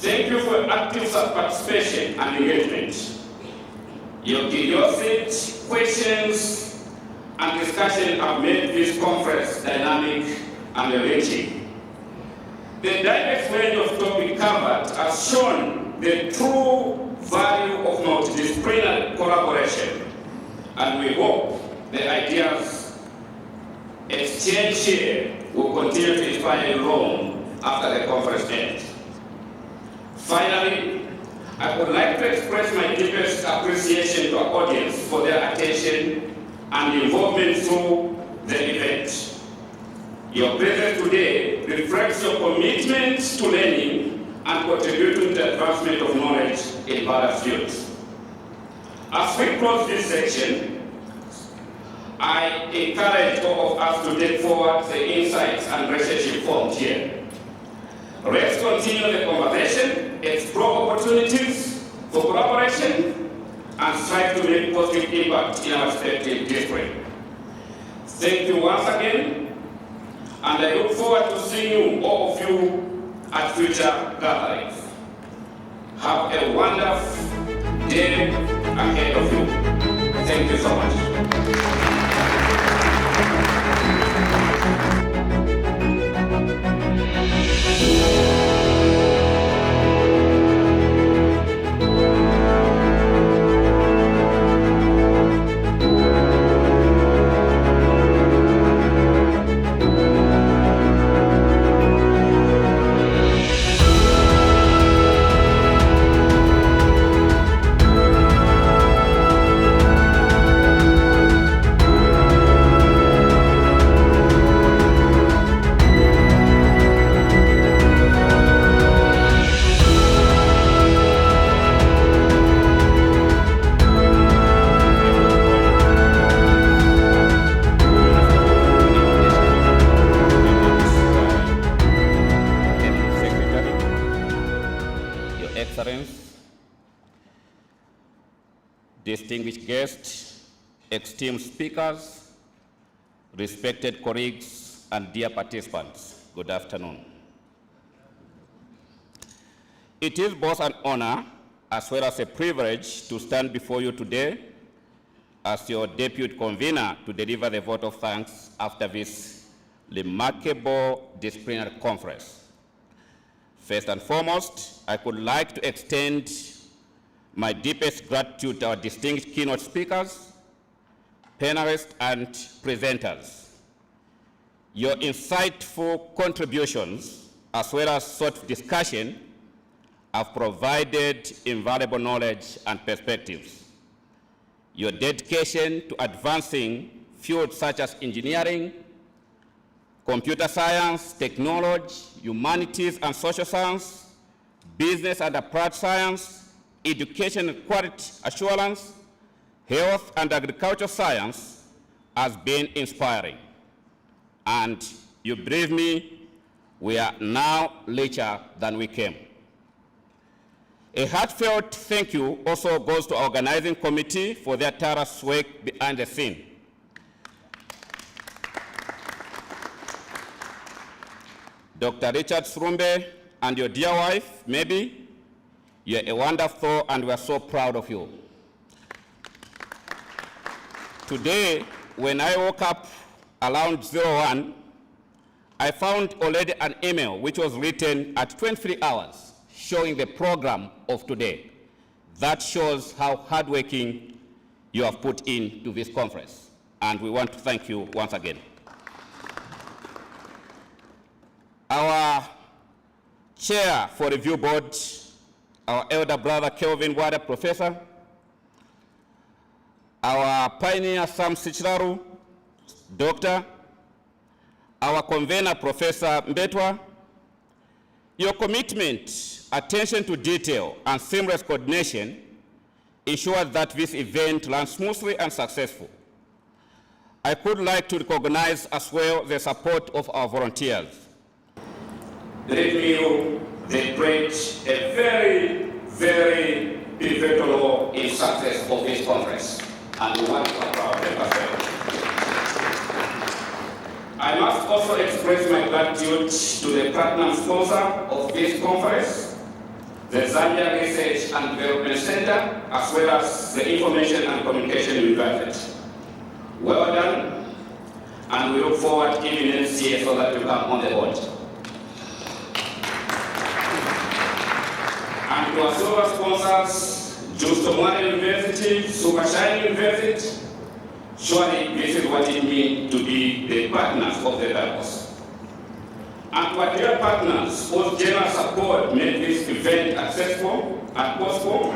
Thank you for your active participation and engagement. Your curiosity, questions, and discussion have made this conference dynamic and enriching. The diverse range of topics covered has shown the true value of multidisciplinary collaboration, and we hope the ideas exchanged here will continue to inspire you long after the conference ends. Finally, I would like to express my deepest appreciation to our audience for their attention and involvement through the event. Your presence today reflects your commitment to learning and contributing to the advancement of knowledge in various fields. As we close this section, I encourage all of us to take forward the insights and relationship formed here. Let's continue the conversation, explore opportunities for collaboration, and strive to make positive impact in our respective discipline. Thank you once again, and I look forward to seeing you, all of you, at future gatherings. Have a wonderful day ahead of you. Thank you so much. Distinguished guests, esteemed speakers, respected colleagues, and dear participants, good afternoon. It is both an honor as well as a privilege to stand before you today as your Deputy Convener to deliver the vote of thanks after this remarkable disciplinary conference. First and foremost, I would like to extend my deepest gratitude to our distinguished keynote speakers, panelists, and presenters. Your insightful contributions, as well as thoughtful discussion, have provided invaluable knowledge and perspectives. Your dedication to advancing fields such as engineering, computer science, technology, humanities and social science, business and applied science, education and quality assurance, health and agricultural science has been inspiring. And you believe me, we are now richer than we came. A heartfelt thank you also goes to our organizing committee for their tireless work behind the scene. Dr. Richard Srumbe and your dear wife, Maybe, you're a wonderful and we're so proud of you. Today, when I woke up around 01, I found already an email which was written at 23 hours showing the program of today. That shows how hardworking you have put into this conference. And we want to thank you once again. Our chair for review board, our elder brother Kelvin Wada, professor, our pioneer Sam Sichiraru, doctor, our convener Professor Mbetwa, your commitment, attention to detail, and seamless coordination ensure that this event runs smoothly and successful. I would like to recognize as well the support of our volunteers. Let me they played a very, very pivotal role in success of this conference, and we want to applaud them as well. I must also express my gratitude to the platinum sponsor of this conference, the Zambia Research and Development Center, as well as the Information and Communication University. Well done, and we look forward to giving NCA so that you come on the board. And to our silver sponsors, Justo Mwene University, Supershine University, surely this is what it means to be the partners of the purpose. And to our dear partners, whose generous support made this event accessible and possible,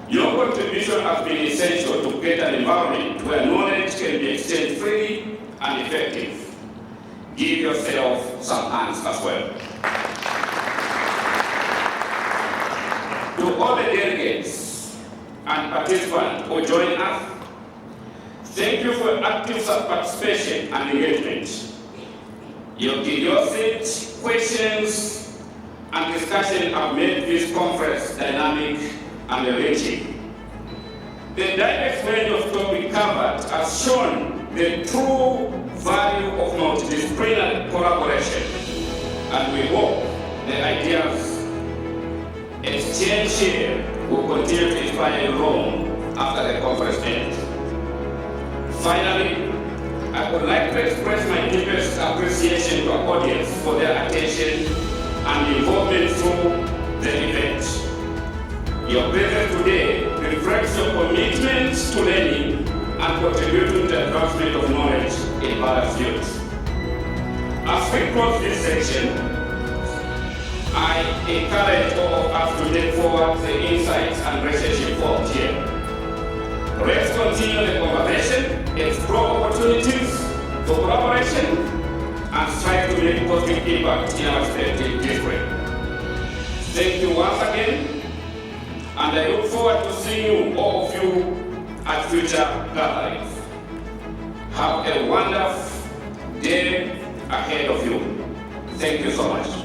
your contribution has been essential to create an environment where knowledge can be exchanged freely and effective. Give yourself some hands as well. To all the delegates and participants who join us, thank you for your active participation and engagement. Your curiosity, questions, and discussion have made this conference dynamic and enriching. The diverse range of topics covered has shown the true value of multidisciplinary collaboration, and we hope the ideas exchanged here will continue to inspire you long after the conference ends. Finally, I would like to express my deepest appreciation to our audience for their attention and involvement through the event. Your presence today reflects your commitment to learning and contributing to the advancement of knowledge in various fields. As we close this section, I encourage all of us to take forward the insights and research informed here. Let's continue the conversation, explore opportunities for collaboration, and strive to make positive impact in our respective discipline. Thank you once again, and I look forward to seeing you, all of you, at future gatherings. Have a wonderful day ahead of you. Thank you so much.